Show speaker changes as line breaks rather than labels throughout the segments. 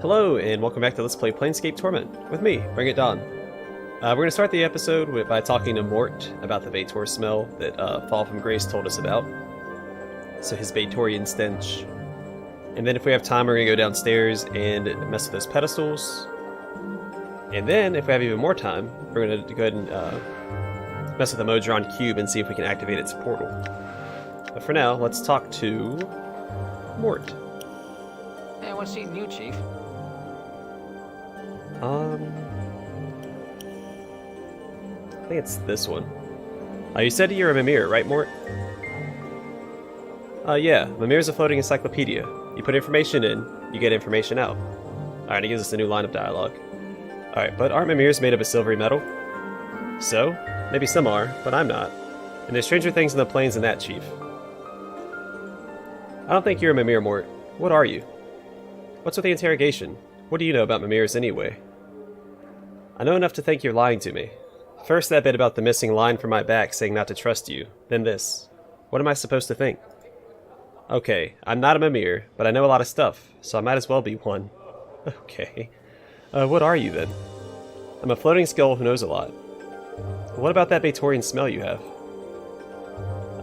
Hello, and welcome back to Let's Play Planescape Torment with me, BringItDon. We're going to start the episode by talking to Morte about the Baitor smell that Fall from Grace told us about. So his Baitorian stench. And then if we have time, we're going to go downstairs and mess with those pedestals. And then, if we have even more time, we're going to go ahead and mess with the Modron cube and see if we can activate its portal. But for now, let's talk to Morte.
Hey, what's eating you, Chief?
I think it's this one. You said you're a Mimir, right, Morte? Yeah, Mimir's a floating encyclopedia. You put information in, you get information out. Alright, he gives us a new line of dialogue. Alright, but aren't Mimirs made of a silvery metal? So? Maybe some are, but I'm not. And there's stranger things in the plains than that, Chief. I don't think you're a Mimir, Morte. What are you? What's with the interrogation? What do you know about Mimirs anyway? I know enough to think you're lying to me. First that bit about the missing line from my back saying not to trust you, then this. What am I supposed to think? Okay, I'm not a Mimir, but I know a lot of stuff, so I might as well be one. Okay. What are you then? I'm a floating skull who knows a lot. What about that Baitorian smell you have?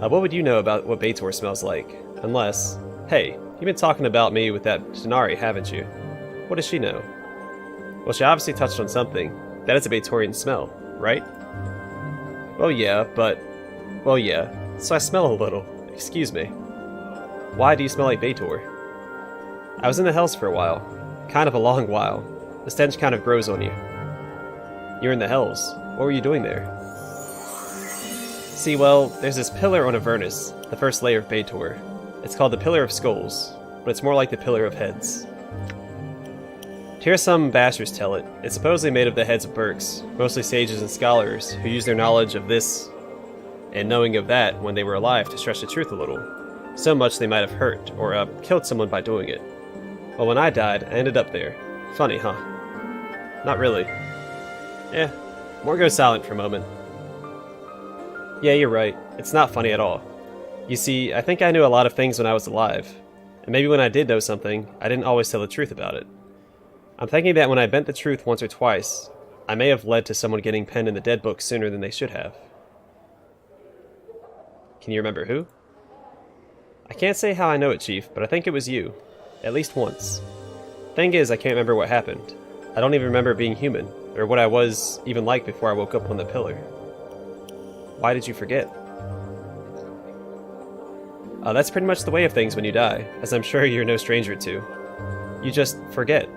What would you know about what Baitor smells like? Unless... Hey, you've been talking about me with that Denari, haven't you? What does she know? Well, she obviously touched on something. That is a Baitorian smell, right? Well, yeah, but... Well, yeah. So I smell a little. Excuse me. Why do you smell like Baitor? I was in the Hells for a while. Kind of a long while. The stench kind of grows on you. You're in the Hells. What were you doing there? See, well, there's this pillar on Avernus, the first layer of Baitor. It's called the Pillar of Skulls, but it's more like the Pillar of Heads. To hear some bashers tell it, it's supposedly made of the heads of Berks, mostly sages and scholars, who use their knowledge of this and knowing of that when they were alive to stretch the truth a little. So much they might have hurt, or killed someone by doing it. Well, when I died, I ended up there. Funny, huh? Not really. Eh, Morte goes silent for a moment. Yeah, you're right. It's not funny at all. You see, I think I knew a lot of things when I was alive. And maybe when I did know something, I didn't always tell the truth about it. I'm thinking that when I bent the truth once or twice, I may have led to someone getting penned in the dead book sooner than they should have. Can you remember who? I can't say how I know it, Chief, but I think it was you. At least once. Thing is, I can't remember what happened. I don't even remember being human, or what I was even like before I woke up on the pillar. Why did you forget? That's pretty much the way of things when you die, as I'm sure you're no stranger to. You just forget.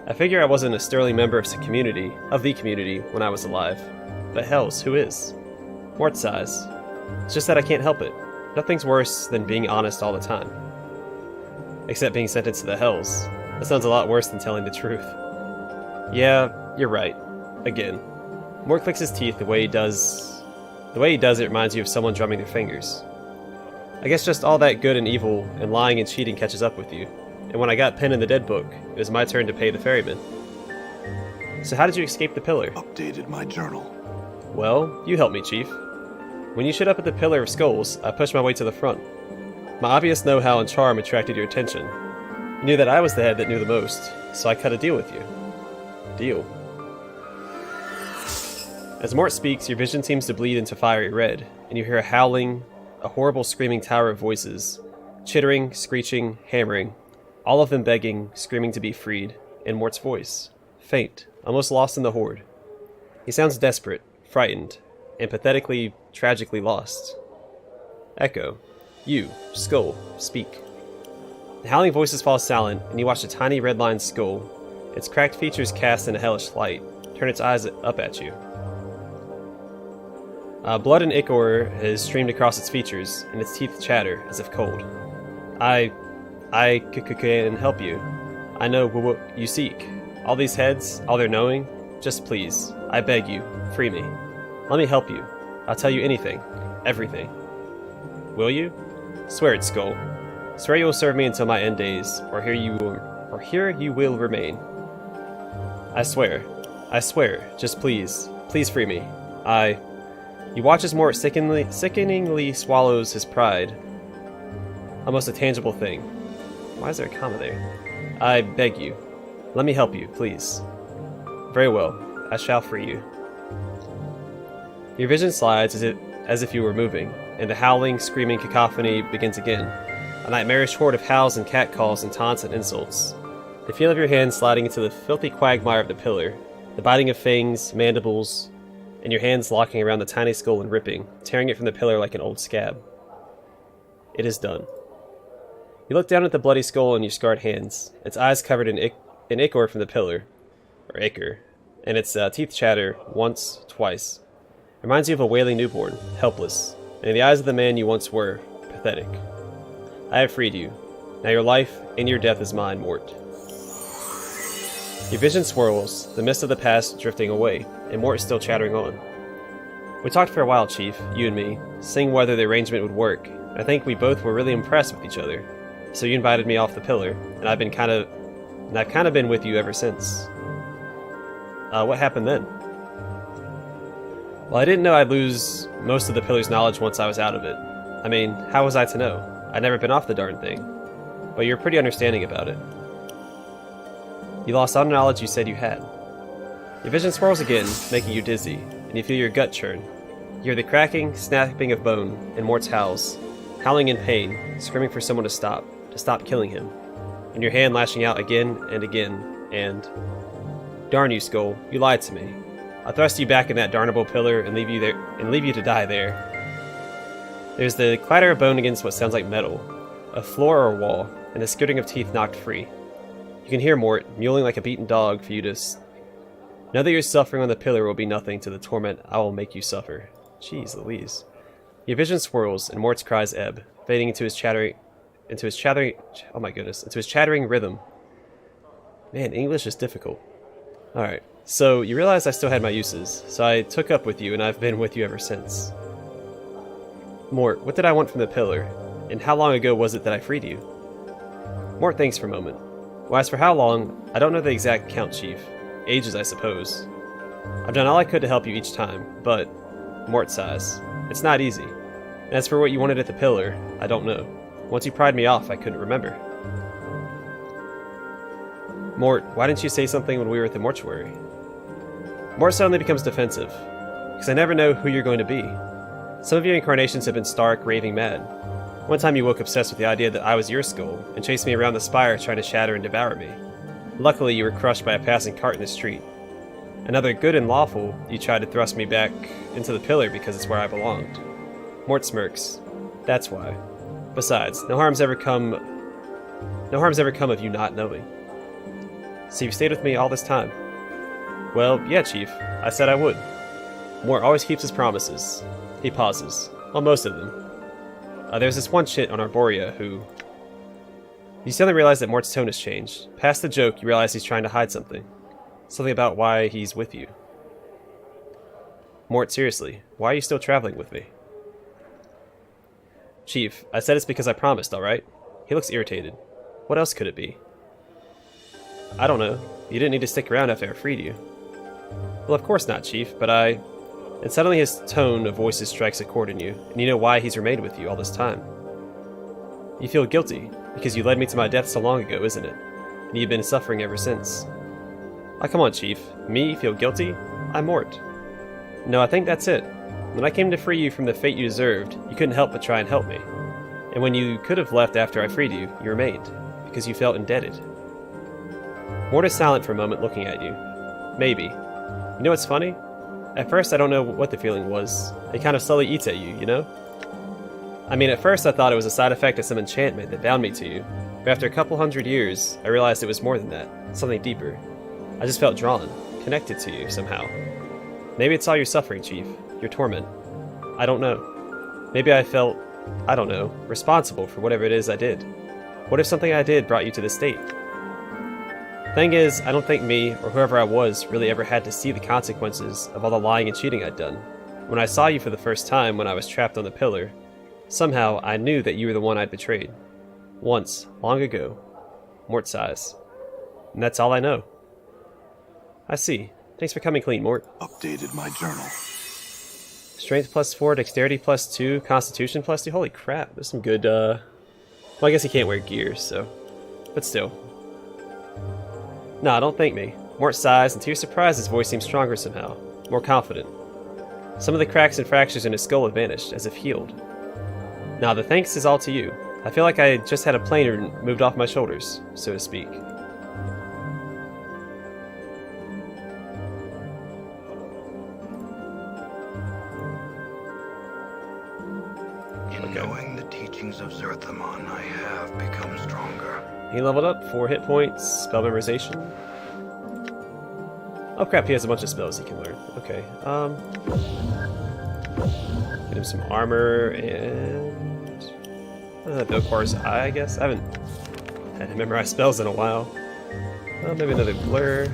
I figure I wasn't a sterling member of the community when I was alive. But hells, who is? Morte sighs. It's just that I can't help it. Nothing's worse than being honest all the time. Except being sentenced to the hells. That sounds a lot worse than telling the truth. Yeah, you're right. Again. Morte clicks his teeth the way he does it reminds you of someone drumming their fingers. I guess just all that good and evil and lying and cheating catches up with you. And when I got penned in the dead book, it was my turn to pay the ferryman. So how did you escape the pillar?
Updated my journal.
Well, you helped me, Chief. When you showed up at the Pillar of Skulls, I pushed my way to the front. My obvious know-how and charm attracted your attention. You knew that I was the head that knew the most, so I cut a deal with you. Deal. As Morte speaks, your vision seems to bleed into fiery red, and you hear a howling, a horrible screaming tower of voices, chittering, screeching, hammering, all of them begging, screaming to be freed, in Morte's voice, faint, almost lost in the horde. He sounds desperate, frightened, and pathetically, tragically lost. Echo, you, Skull, speak. The howling voices fall silent, and you watch a tiny red-lined skull, its cracked features cast in a hellish light, turn its eyes up at you. Blood and ichor has streamed across its features, and its teeth chatter as if cold. I can help you. I know what you seek. All these heads, all their knowing, just please, I beg you, free me. Let me help you. I'll tell you anything. Everything. Will you? Swear it, Skull. Swear you will serve me until my end days, or here you will remain. I swear. I swear. Just please. Please free me. You watch as Morte sickeningly swallows his pride. Almost a tangible thing. Why is there a comma there? I beg you. Let me help you, please. Very well. I shall free you. Your vision slides as if you were moving, and the howling, screaming cacophony begins again. A nightmarish horde of howls and catcalls and taunts and insults. The feel of your hand sliding into the filthy quagmire of the pillar, the biting of fangs, mandibles, and your hands locking around the tiny skull and ripping, tearing it from the pillar like an old scab. It is done. You look down at the bloody skull in your scarred hands, its eyes covered in ichor from the pillar, or ichor, and its teeth chatter once, twice. It reminds you of a wailing newborn, helpless, and in the eyes of the man you once were, pathetic. I have freed you. Now your life and your death is mine, Morte. Your vision swirls, the mist of the past drifting away, and Morte is still chattering on. We talked for a while, Chief, you and me, seeing whether the arrangement would work. I think we both were really impressed with each other. So you invited me off the pillar, and I've kind of been with you ever since. What happened then? Well, I didn't know I'd lose most of the pillar's knowledge once I was out of it. I mean, how was I to know? I'd never been off the darn thing. But you're pretty understanding about it. You lost all the knowledge you said you had. Your vision swirls again, making you dizzy, and you feel your gut churn. You hear the cracking, snapping of bone, and Morte's howls, howling in pain, screaming for someone to stop killing him, and your hand lashing out again and again, and... Darn you, Skull, you lied to me. I'll thrust you back in that darnable pillar and leave you to die there. There's the clatter of bone against what sounds like metal, a floor or a wall, and the skirting of teeth knocked free. You can hear Morte mewling like a beaten dog for you to... Know that your suffering on the pillar will be nothing to the torment I will make you suffer. Jeez Louise. Your vision swirls, and Morte's cries ebb, fading into his chattering rhythm. Man, English is difficult. Alright, so you realized I still had my uses, so I took up with you, and I've been with you ever since. Morte, what did I want from the pillar? And how long ago was it that I freed you? Morte thinks for a moment. Well, as for how long, I don't know the exact count, Chief. Ages, I suppose. I've done all I could to help you each time, but... Morte sighs. It's not easy. And as for what you wanted at the pillar, I don't know. Once you pried me off, I couldn't remember. Morte, why didn't you say something when we were at the mortuary? Morte suddenly becomes defensive. Because I never know who you're going to be. Some of your incarnations have been stark, raving mad. One time you woke obsessed with the idea that I was your skull, and chased me around the spire trying to shatter and devour me. Luckily, you were crushed by a passing cart in the street. Another good and lawful, you tried to thrust me back into the pillar because it's where I belonged. Morte smirks. That's why. Besides, no harm's ever come of you not knowing. So you've stayed with me all this time? Well, yeah, Chief. I said I would. Morte always keeps his promises. He pauses. Well, most of them. There's this one chit on Arborea who... You suddenly realize that Morte's tone has changed. Past the joke, you realize he's trying to hide something. Something about why he's with you. Morte, seriously, why are you still traveling with me? Chief, I said it's because I promised, alright? He looks irritated. What else could it be? I don't know. You didn't need to stick around after I freed you. Well, of course not, Chief, but I... And suddenly his tone of voices strikes a chord in you, and you know why he's remained with you all this time. You feel guilty, because you led me to my death so long ago, isn't it? And you've been suffering ever since. Oh, come on, Chief. Me feel guilty? I'm Morte. No, I think that's it. When I came to free you from the fate you deserved, you couldn't help but try and help me. And when you could have left after I freed you, you remained, because you felt indebted. Morte is silent for a moment, looking at you. Maybe. You know what's funny? At first, I don't know what the feeling was. It kind of slowly eats at you, you know? I mean, at first I thought it was a side effect of some enchantment that bound me to you, but after a couple hundred years, I realized it was more than that, something deeper. I just felt drawn, connected to you, somehow. Maybe it's all your suffering, Chief, your torment. I don't know. Maybe I felt, I don't know, responsible for whatever it is I did. What if something I did brought you to this state? Thing is, I don't think me, or whoever I was, really ever had to see the consequences of all the lying and cheating I'd done. When I saw you for the first time when I was trapped on the pillar, somehow I knew that you were the one I'd betrayed. Once, long ago. Morte sighs. And that's all I know. I see. Thanks for coming clean, Morte.
Updated my journal.
Strength +4, Dexterity +2, Constitution +2. Holy crap, there's some good, Well, I guess he can't wear gear, so... But still. Nah, don't thank me. Mort sighs, and to your surprise, his voice seems stronger somehow. More confident. Some of the cracks and fractures in his skull have vanished, as if healed. Nah, the thanks is all to you. I feel like I just had a plane moved off my shoulders, so to speak.
In knowing the teachings of Zerthamon, I have become stronger.
He leveled up, 4 hit points, spell memorization. Oh crap, he has a bunch of spells he can learn. Okay, get him some armor and... Dokwar's Eye, I guess? I haven't had to memorize spells in a while. Maybe another blur.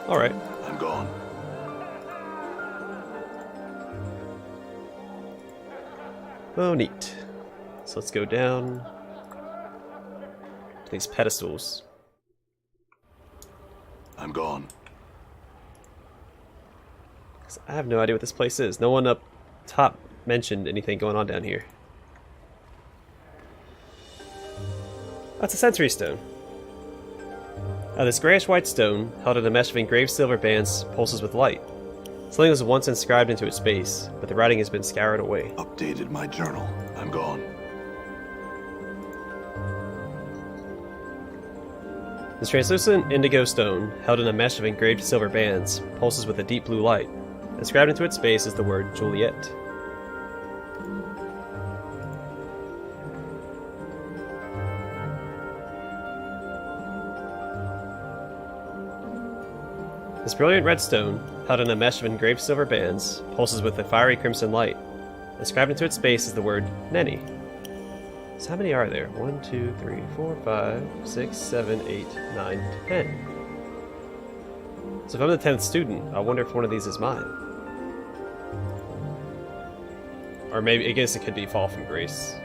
Alright.
I'm gone.
Oh, neat. So let's go down to these pedestals.
I'm gone.
'Cause I have no idea what this place is. No one up top mentioned anything going on down here. That's a sensory stone. This grayish-white stone, held in a mesh of engraved silver bands, pulses with light. Something was once inscribed into its base, but the writing has been scoured away.
Updated my journal. I'm gone.
This translucent indigo stone, held in a mesh of engraved silver bands, pulses with a deep blue light. Inscribed into its base is the word Juliet. This brilliant red stone, held in a mesh of engraved silver bands, pulses with a fiery crimson light. Inscribed into its base is the word Nenny. So how many are there? 1, 2, 3, 4, 5, 6, 7, 8, 9, 10. So if I'm the 10th student, I wonder if one of these is mine. Or maybe, I guess it could be Fall from Grace.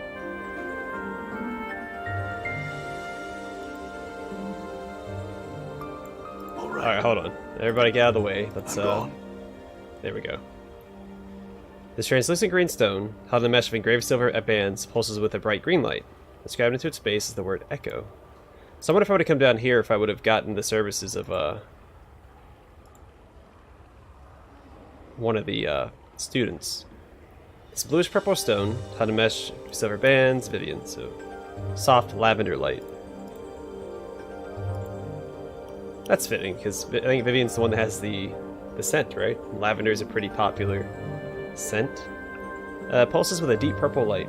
Alright, hold on. Everybody get out of the way. Let's, there we go. This translucent green stone, held in a mesh of engraved silver bands, pulses with a bright green light. Inscribed into its base is the word Echo. So I wonder if I would have come down here if I would have gotten the services of, one of the, students. This bluish-purple stone, held in a mesh of silver bands, Vivian, so soft lavender light. That's fitting, because I think Vivian's the one that has the scent, right? Lavender is a pretty popular scent. Pulses with a deep purple light.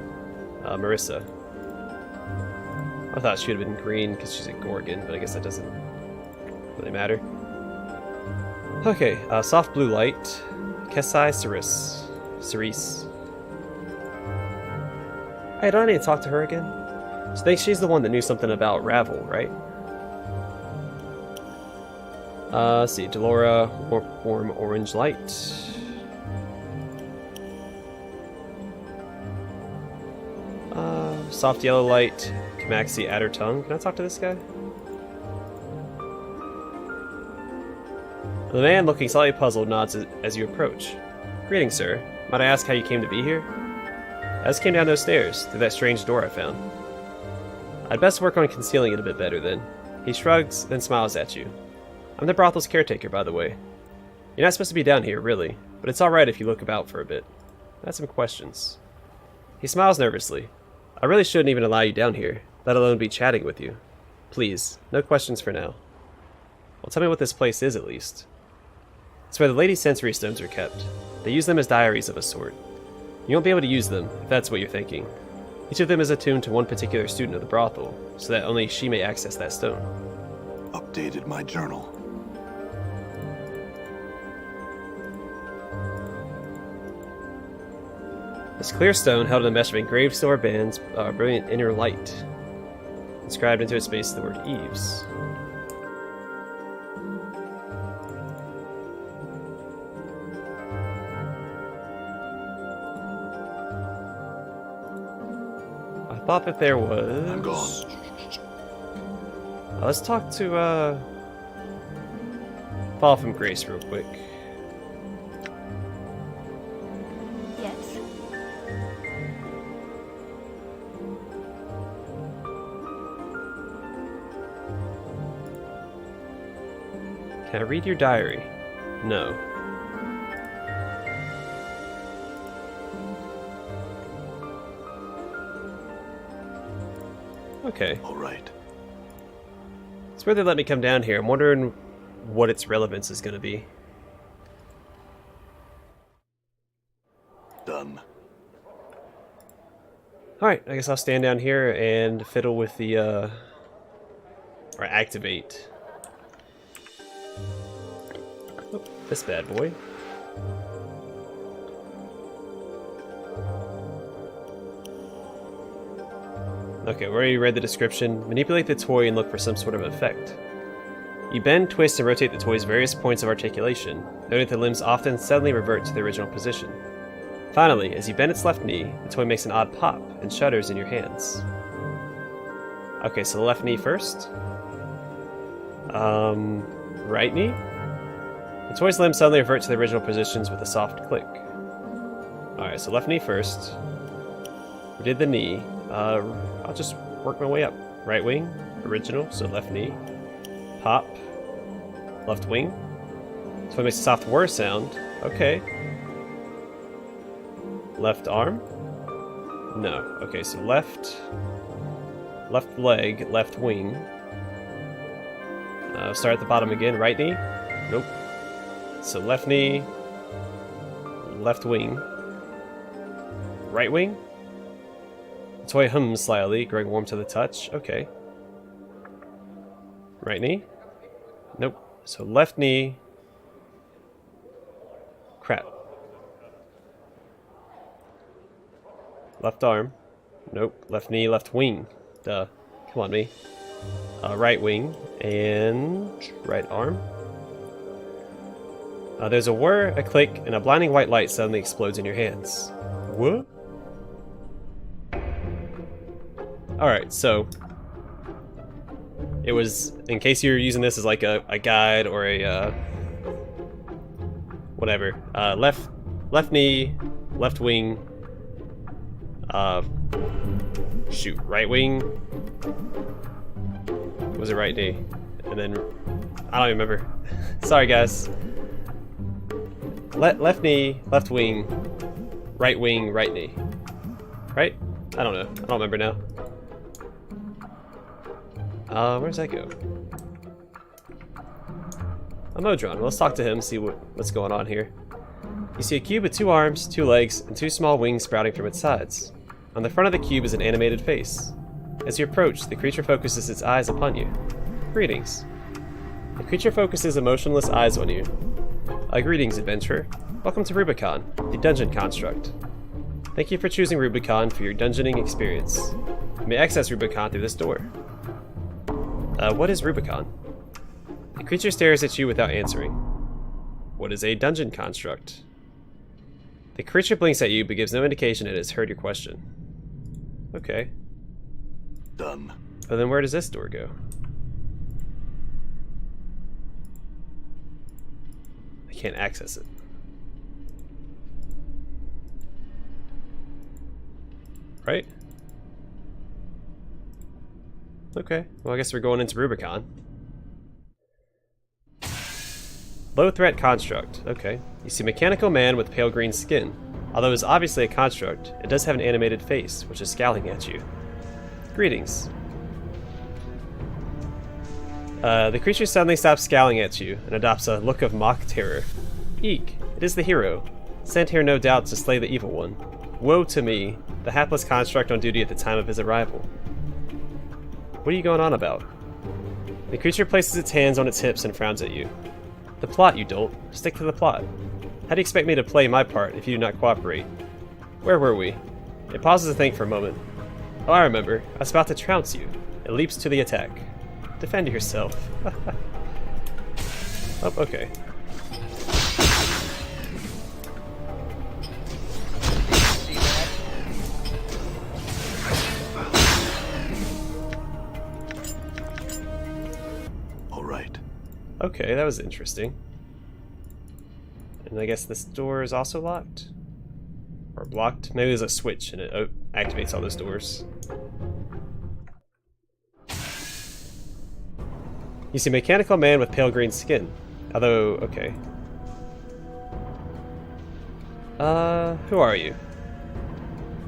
Marissa. I thought she would have been green because she's a Gorgon, but I guess that doesn't really matter. Okay, soft blue light. Kesai Cerise. Hey, don't I need to talk to her again? So I think she's the one that knew something about Ravel, right? Let's see, Delora, warm orange light. Soft yellow light, Kamaxi Adder Tongue. Can I talk to this guy? The man, looking slightly puzzled, nods as you approach. Greetings, sir. Might I ask how you came to be here? I just came down those stairs, through that strange door I found. I'd best work on concealing it a bit better, then. He shrugs, then smiles at you. I'm the brothel's caretaker, by the way. You're not supposed to be down here, really, but it's alright if you look about for a bit. I have some questions. He smiles nervously. I really shouldn't even allow you down here, let alone be chatting with you. Please, no questions for now. Well, tell me what this place is, at least. It's where the Lady's sensory stones are kept. They use them as diaries of a sort. You won't be able to use them, if that's what you're thinking. Each of them is attuned to one particular student of the brothel, so that only she may access that stone.
Updated my journal.
This clear stone, held in a mesh of engraved silver bands, brilliant inner light. Inscribed into its base is the word Eves. I thought that there was...
I'm gone.
Let's talk to, Fall from Grace real quick. Can I read your diary? No. Okay.
All right.
It's where they let me come down here. I'm wondering what its relevance is going to be.
Done.
Alright, I guess I'll stand down here and fiddle with the, or activate. Oh, this bad boy. Okay, we already read the description. Manipulate the toy and look for some sort of effect. You bend, twist, and rotate the toy's various points of articulation, noting that the limbs often suddenly revert to their original position. Finally, as you bend its left knee, the toy makes an odd pop and shudders in your hands. Okay, so the left knee first. Right knee? The toy's limbs suddenly revert to their original positions with a soft click. Alright, so left knee first. We did the knee. I'll just work my way up. Right wing, original, so left knee. Pop. Left wing. So it makes a soft whir sound. Okay. Left arm? No. Okay, so left leg, left wing. Start at the bottom again. Right knee? Nope. So left knee, left wing. Right wing? The toy hums slightly, growing warm to the touch. Okay. Right knee? Nope. So left knee. Crap. Left arm. Nope. Left knee, left wing. Duh. Come on, me. Right wing. And right arm. There's a whir, a click, and a blinding white light suddenly explodes in your hands. What? Alright, so it was, in case you're using this as like a guide or a whatever, left knee, left wing, shoot, right wing, was it right knee? And then, I don't even remember. Sorry guys. Left knee, left wing, right knee. Right? I don't know. I don't remember now. Where does that go? A Modron. Well, let's talk to him, see what's going on here. You see a cube with 2 arms, 2 legs, and 2 small wings sprouting from its sides. On the front of the cube is an animated face. As you approach, the creature focuses its eyes upon you. Greetings. The creature focuses emotionless eyes on you. Greetings, adventurer. Welcome to Rubicon, the dungeon construct. Thank you for choosing Rubicon for your dungeoning experience. You may access Rubicon through this door. What is Rubicon? The creature stares at you without answering. What is a dungeon construct? The creature blinks at you but gives no indication it has heard your question. Okay.
Done.
But then where does this door go? I can't access it. Right? Okay, well I guess we're going into Rubicon. Low threat construct. Okay. You see a mechanical man with pale green skin. Although it's obviously a construct, it does have an animated face, which is scowling at you. Greetings. The creature suddenly stops scowling at you and adopts a look of mock terror. Eek, it is the hero, sent here no doubt to slay the evil one. Woe to me, the hapless construct on duty at the time of his arrival. What are you going on about? The creature places its hands on its hips and frowns at you. The plot, you dolt. Stick to the plot. How do you expect me to play my part if you do not cooperate? Where were we? It pauses to think for a moment. Oh, I remember. I was about to trounce you. It leaps to the attack. Defend yourself. Oh, okay.
See that?
All right.
Okay, that was interesting. And I guess this door is also locked? Or blocked? Maybe there's a switch and it activates all those doors. You see a mechanical man with pale green skin. Although, okay. Who are you?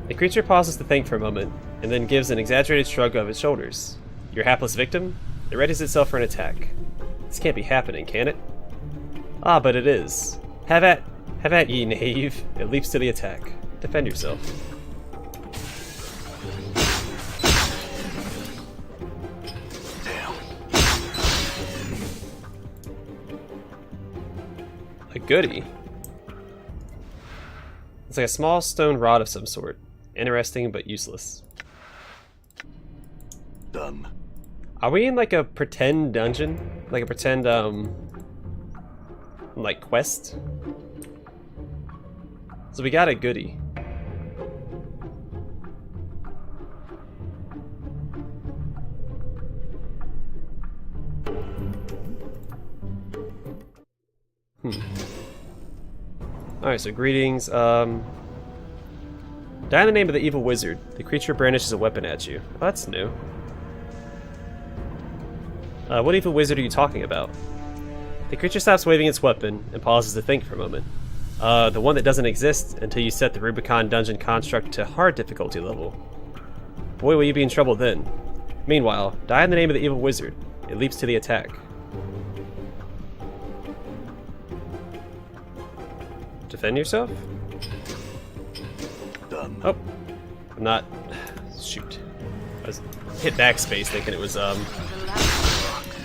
The creature pauses to think for a moment, and then gives an exaggerated shrug of its shoulders. Your hapless victim? It readies itself for an attack. This can't be happening, can it? Ah, but it is. Have at ye, knave. It leaps to the attack. Defend yourself.
Damn.
A goodie. It's like a small stone rod of some sort. Interesting, but useless.
Done.
Are we in like a pretend dungeon? Like a pretend, like quest? So we got a goodie. Alright, so greetings. Die in the name of the evil wizard. The creature brandishes a weapon at you. Oh, that's new. What evil wizard are you talking about? The creature stops waving its weapon and pauses to think for a moment. The one that doesn't exist until you set the Rubicon dungeon construct to hard difficulty level. Boy, will you be in trouble then. Meanwhile, die in the name of the evil wizard. It leaps to the attack. Defend yourself?
Done.
Oh. I'm not... Shoot. I was hit backspace thinking it was,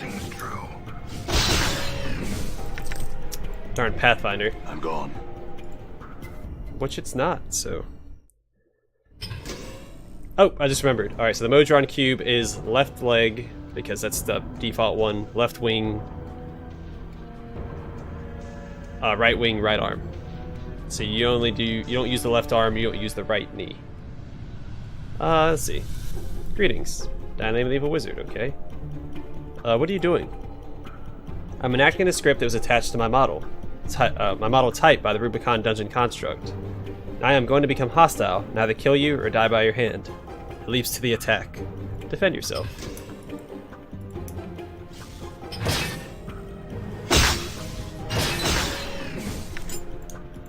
Seems true.
darn Pathfinder.
I'm gone.
Which it's not, so... Oh, I just remembered. Alright, so the Modron cube is left leg, because that's the default one. Left wing... right wing, right arm. So you don't use the left arm, you don't use the right knee. Let's see. Greetings. Die in the name of the evil wizard, okay. What are you doing? I'm enacting a script that was attached to my model. My model typed by the Rubicon dungeon construct. I am going to become hostile, and either kill you or die by your hand. It leaps to the attack. Defend yourself.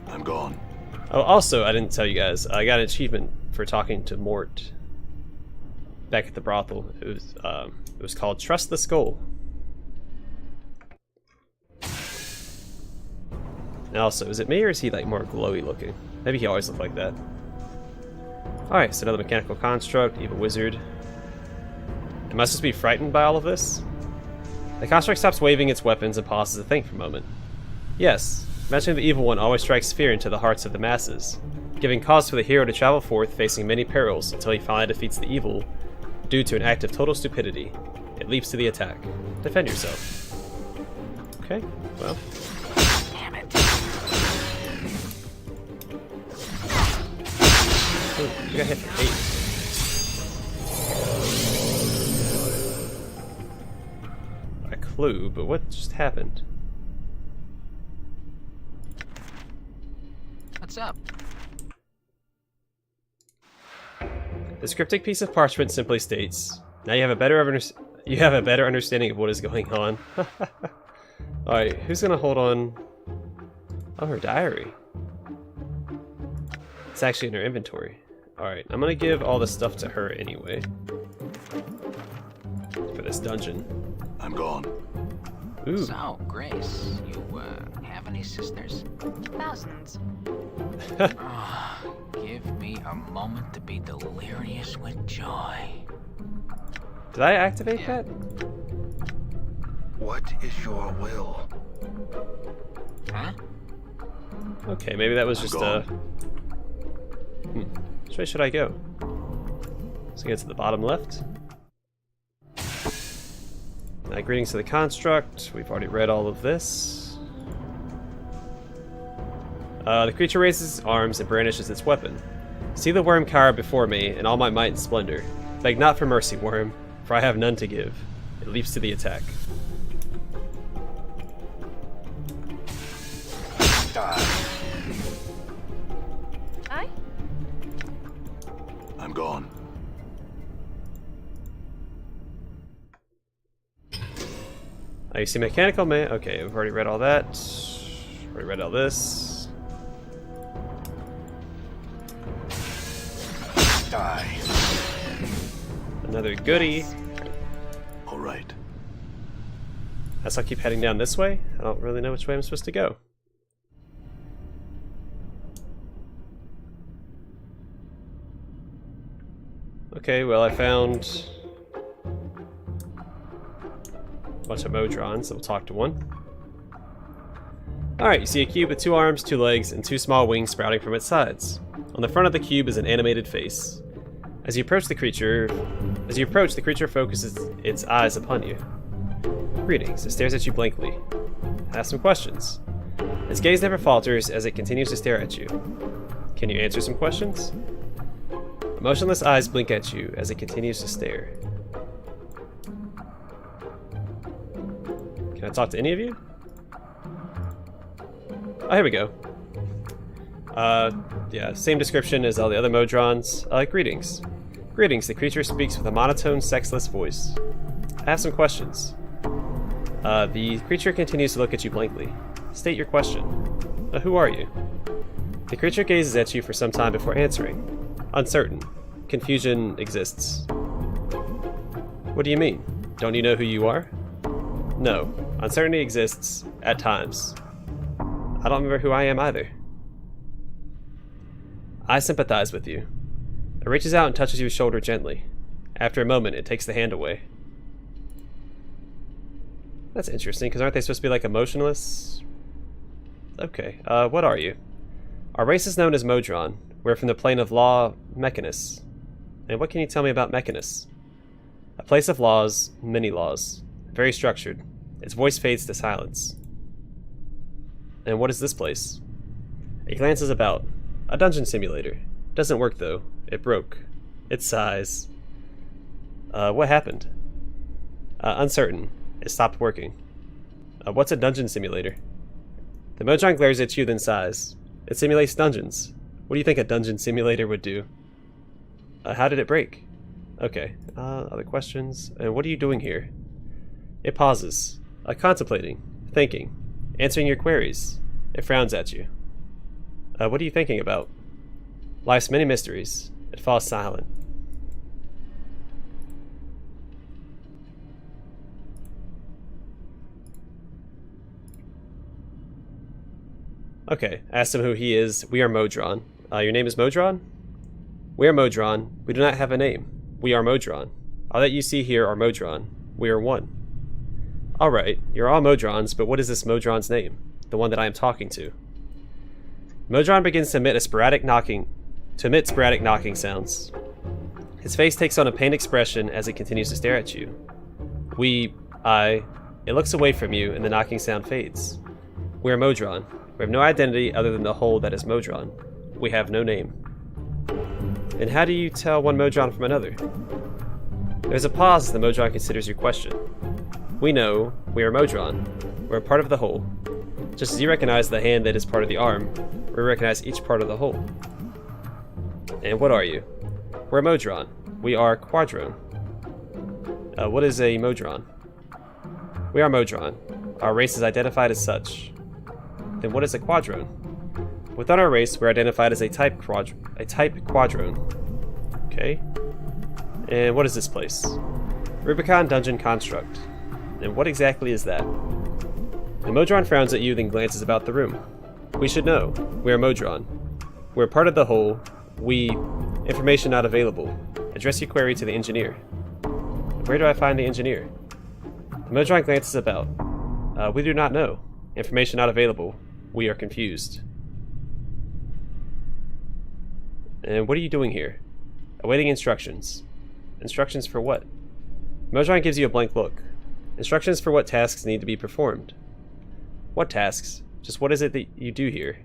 I'm gone.
Oh, also, I didn't tell you guys, I got an achievement for talking to Morte back at the brothel. It was called Trust the Skull. And also, is it me or is he like more glowy looking? Maybe he always looked like that. Alright, so another mechanical construct, evil wizard. Am I supposed to be frightened by all of this? The construct stops waving its weapons and pauses to think for a moment. Yes, mentioning the evil one always strikes fear into the hearts of the masses, giving cause for the hero to travel forth facing many perils until he finally defeats the evil due to an act of total stupidity. It leaps to the attack. Defend yourself. Okay, well.
Damn it.
Ooh, you got hit for 8. A clue, but what just happened?
What's up?
This cryptic piece of parchment simply states, now you have a better understanding of what is going on. Alright, who's gonna hold on? Oh, her diary. It's actually in her inventory. Alright, I'm gonna give all the stuff to her anyway. For this dungeon.
I'm gone.
Ooh.
So, Grace, you, have any sisters?
Thousands.
Give me a moment to be delirious with joy.
Did I activate that?
What is your will?
Huh?
Okay, maybe that was just a... Which way should I go? So I get to the bottom left. Greetings to the construct. We've already read all of this. The creature raises its arms and brandishes its weapon. See the worm cower before me in all my might and splendor. Beg not for mercy, worm, for I have none to give. It leaps to the attack.
Aye?
I'm gone.
You see mechanical man. Okay, I've already read all that. Already read all this.
Die.
Another goodie.
All right.
Guess I'll keep heading down this way. I don't really know which way I'm supposed to go. Okay, well, I found a bunch of Modrons, so we'll talk to one. Alright, you see a cube with 2 arms, 2 legs, and 2 small wings sprouting from its sides. On the front of the cube is an animated face. As you approach, the creature focuses its eyes upon you. Greetings. It stares at you blankly. Ask some questions. Its gaze never falters as it continues to stare at you. Can you answer some questions? Emotionless eyes blink at you as it continues to stare. Can I talk to any of you? Oh, here we go. Yeah, same description as all the other Modrons. Greetings. Greetings, the creature speaks with a monotone, sexless voice. I have some questions. The creature continues to look at you blankly. State your question. Who are you? The creature gazes at you for some time before answering. Uncertain. Confusion exists. What do you mean? Don't you know who you are? No. Uncertainty exists at times. I don't remember who I am either. I sympathize with you. It reaches out and touches your shoulder gently. After a moment, it takes the hand away. That's interesting, because aren't they supposed to be like emotionless? Okay, what are you? Our race is known as Modron. We're from the plane of law, Mechanus. And what can you tell me about Mechanus? A place of laws, many laws. Very structured. Its voice fades to silence. And what is this place? It glances about. A dungeon simulator. Doesn't work though. It broke. Its size. What happened? Uncertain. It stopped working. What's a dungeon simulator? The Modron glares at you, then sighs. It simulates dungeons. What do you think a dungeon simulator would do? How did it break? Okay. Other questions? And what are you doing here? It pauses. Contemplating. Thinking. Answering your queries. It frowns at you. What are you thinking about? Life's many mysteries. It falls silent. Okay, asked him who he is. We are Modron. Your name is Modron? We are Modron. We do not have a name. We are Modron. All that you see here are Modron. We are one. Alright, you're all Modrons, but what is this Modron's name? The one that I am talking to. Modron begins to emit sporadic knocking sounds. His face takes on a pained expression as it continues to stare at you. It looks away from you and the knocking sound fades. We are Modron. We have no identity other than the whole that is Modron. We have no name. And how do you tell one Modron from another? There's a pause as the Modron considers your question. We know we are Modron. We're a part of the whole. Just as you recognize the hand that is part of the arm, we recognize each part of the whole. And what are you? We're a Modron. We are Quadrone. What is a Modron? We are Modron. Our race is identified as such. Then what is a Quadrone? Within our race, we're identified as a type Quadrone. Okay. And what is this place? Rubicon Dungeon Construct. And what exactly is that? The Modron frowns at you, then glances about the room. We should know. We are Modron. We're part of the whole. Information not available. Address your query to the engineer. Where do I find the engineer? The Modron glances about. We do not know. Information not available. We are confused. And what are you doing here? Awaiting instructions. Instructions for what? Modron gives you a blank look. Instructions for what tasks need to be performed. What tasks? Just what is it that you do here?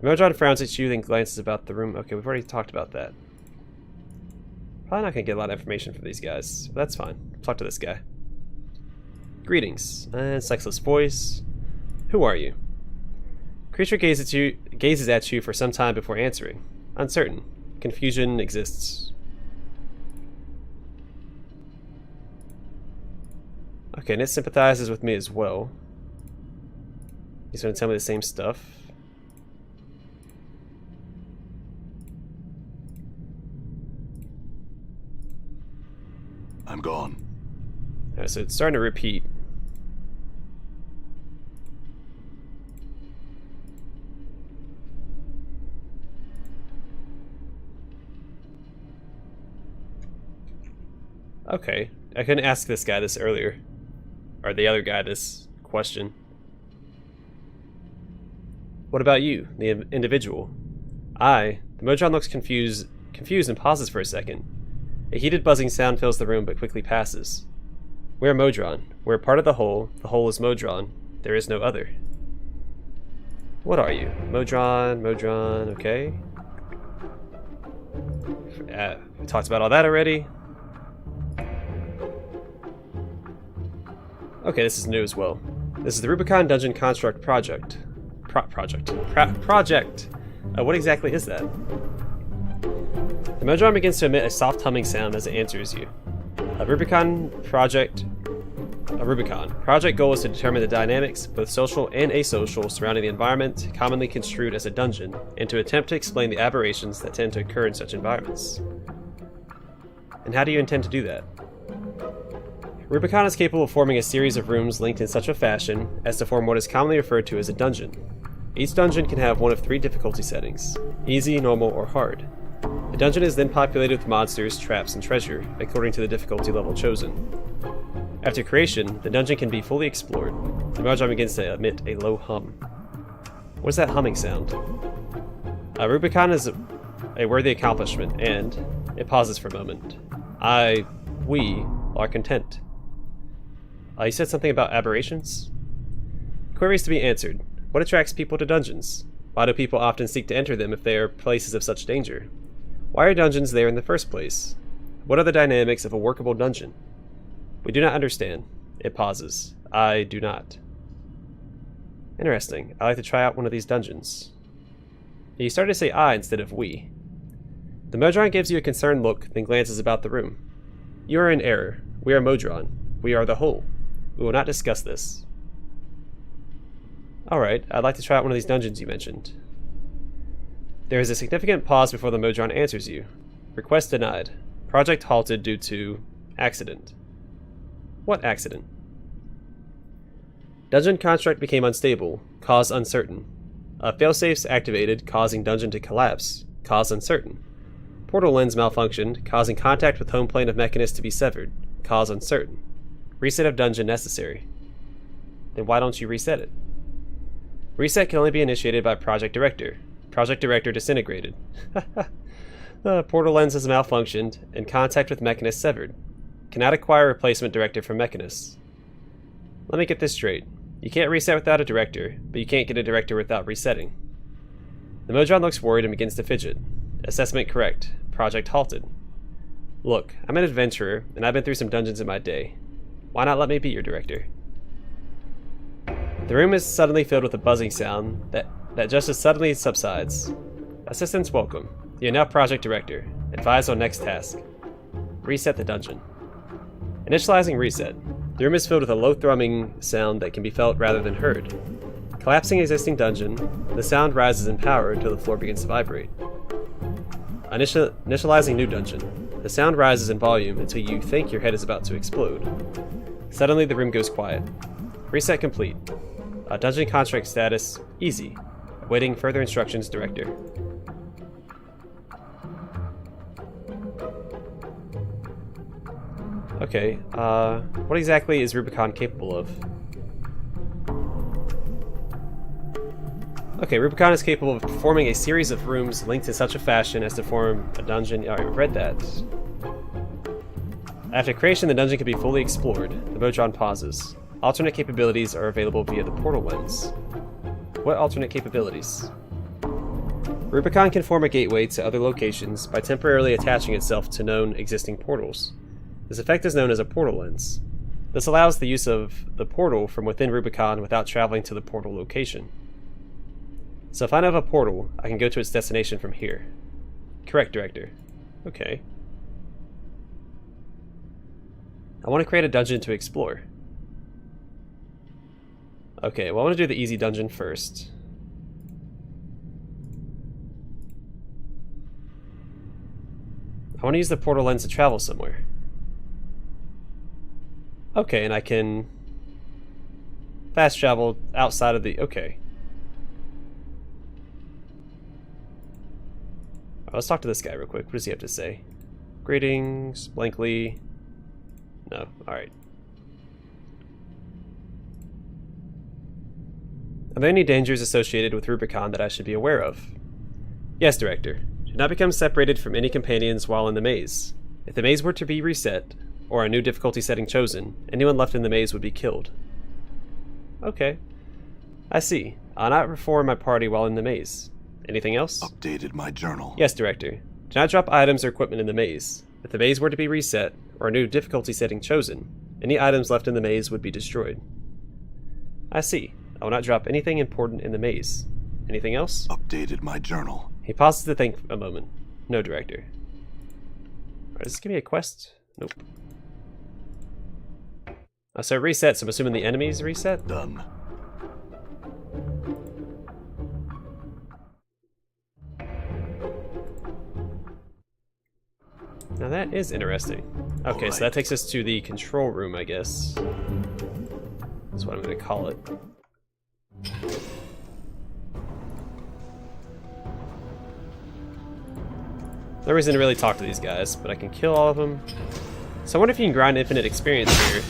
Modron frowns at you, then glances about the room. Okay, we've already talked about that. Probably not going to get a lot of information from these guys, but that's fine. Talk to this guy. Greetings. And sexless voice. Who are you? Creature gazes at you for some time before answering. Uncertain. Confusion exists. Okay, and it sympathizes with me as well. He's going to tell me the same stuff.
I'm gone.
Alright, so it's starting to repeat. Okay, I couldn't ask this guy this earlier. Or the other guy this question. What about you, the individual? The Modron looks confused and pauses for a second. A heated buzzing sound fills the room but quickly passes. We're Modron. We're part of the whole is Modron. There is no other. What are you? Modron, okay. We talked about all that already. Okay, this is new as well. This is the Rubicon Dungeon Construct Project. Project. What exactly is that? The Modron begins to emit a soft humming sound as it answers you. A Rubicon project goal is to determine the dynamics, both social and asocial, surrounding the environment, commonly construed as a dungeon, and to attempt to explain the aberrations that tend to occur in such environments. And how do you intend to do that? Rubicon is capable of forming a series of rooms linked in such a fashion as to form what is commonly referred to as a dungeon. Each dungeon can have one of 3 difficulty settings: easy, normal, or hard. The dungeon is then populated with monsters, traps, and treasure, according to the difficulty level chosen. After creation, the dungeon can be fully explored. The Modron begins to emit a low hum. What is that humming sound? Rubicon is a worthy accomplishment, and it pauses for a moment. We are content. You said something about aberrations? Queries to be answered. What attracts people to dungeons? Why do people often seek to enter them if they are places of such danger? Why are dungeons there in the first place? What are the dynamics of a workable dungeon? We do not understand. It pauses. I do not. Interesting. I'd like to try out one of these dungeons. You started to say I instead of we. The Modron gives you a concerned look, then glances about the room. You are in error. We are Modron. We are the whole. We will not discuss this. Alright, I'd like to try out one of these dungeons you mentioned. There is a significant pause before the Modron answers you. Request denied. Project halted due to accident. What accident? Dungeon construct became unstable. Cause uncertain. Failsafes activated, causing dungeon to collapse. Cause uncertain. Portal lens malfunctioned, causing contact with home plane of Mechanist to be severed. Cause uncertain. Reset of dungeon necessary. Then why don't you reset it? Reset can only be initiated by Project Director. Project Director disintegrated. The portal lens has malfunctioned, and contact with Mechanist severed. Cannot acquire a replacement director from Mechanist. Let me get this straight. You can't reset without a director, but you can't get a director without resetting. The Modron looks worried and begins to fidget. Assessment correct. Project halted. Look, I'm an adventurer, and I've been through some dungeons in my day. Why not let me be your director? The room is suddenly filled with a buzzing sound that just as suddenly subsides. Assistants welcome. You are now Project Director. Advise on next task. Reset the dungeon. Initializing reset. The room is filled with a low thrumming sound that can be felt rather than heard. Collapsing existing dungeon, the sound rises in power until the floor begins to vibrate. Initializing new dungeon. The sound rises in volume until you think your head is about to explode. Suddenly the room goes quiet. Reset complete. Dungeon construct status, easy. Awaiting further instructions, Director. Okay, what exactly is Rubicon capable of? Okay, Rubicon is capable of performing a series of rooms linked in such a fashion as to form a dungeon. I read that. After creation, the dungeon can be fully explored. The Modron pauses. Alternate capabilities are available via the portal lens. What alternate capabilities? Rubicon can form a gateway to other locations by temporarily attaching itself to known existing portals. This effect is known as a portal lens. This allows the use of the portal from within Rubicon without traveling to the portal location. So if I know of a portal, I can go to its destination from here. Correct, Director. Okay. I want to create a dungeon to explore. Okay, well I want to do the easy dungeon first. I want to use the portal lens to travel somewhere. Okay, and I can fast travel outside of the... Okay. Let's talk to this guy real quick. What does he have to say? Greetings, blankly. No, alright. Are there any dangers associated with Rubicon that I should be aware of? Yes, Director. Do not become separated from any companions while in the maze. If the maze were to be reset, or a new difficulty setting chosen, anyone left in the maze would be killed. Okay. I see. I'll not reform my party while in the maze. Anything else?
Updated my journal.
Yes, Director. Do not drop items or equipment in the maze. If the maze were to be reset, or a new difficulty setting chosen, any items left in the maze would be destroyed. I see. I will not drop anything important in the maze. Anything else?
Updated my journal.
He pauses to think a moment. No, Director. Alright, does this give me a quest? Nope. So it resets, so I'm assuming the enemies reset?
Done.
Now that is interesting. Okay, so that takes us to the control room, I guess. That's what I'm going to call it. No reason to really talk to these guys, but I can kill all of them. So I wonder if you can grind infinite experience here.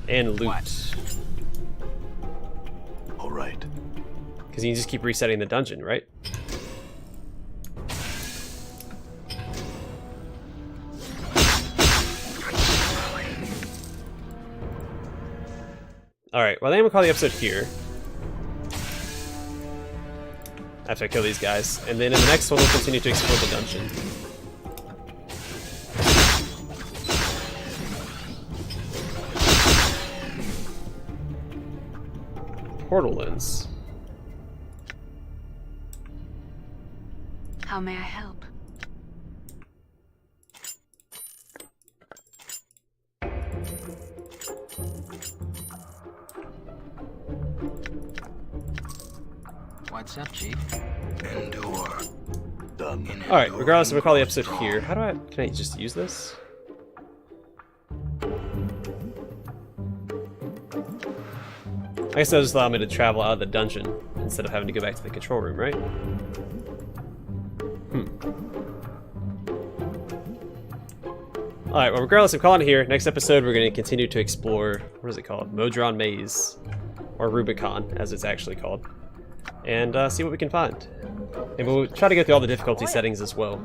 And loot.
Alright.
Because you can just keep resetting the dungeon, right? Alright, well I think I'm gonna call the episode here. After I kill these guys. And then in the next one we'll continue to explore the dungeon. Portal lens.
How may I help?
What's up, Chief?
Endure.
Done.
Alright, regardless, we'll call the episode here. How do I... Can I just use this? I guess that'll just allow me to travel out of the dungeon instead of having to go back to the control room, right? Alright, well regardless, I'm calling it here. Next episode we're going to continue to explore, what is it called? Modron Maze. Or Rubicon, as it's actually called. And see what we can find. And we'll try to go through all the difficulty settings as well.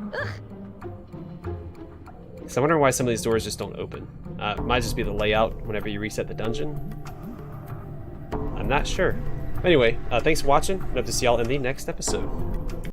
So I'm wondering why some of these doors just don't open. It might just be the layout whenever you reset the dungeon. I'm not sure. Anyway, thanks for watching. I hope to see y'all in the next episode.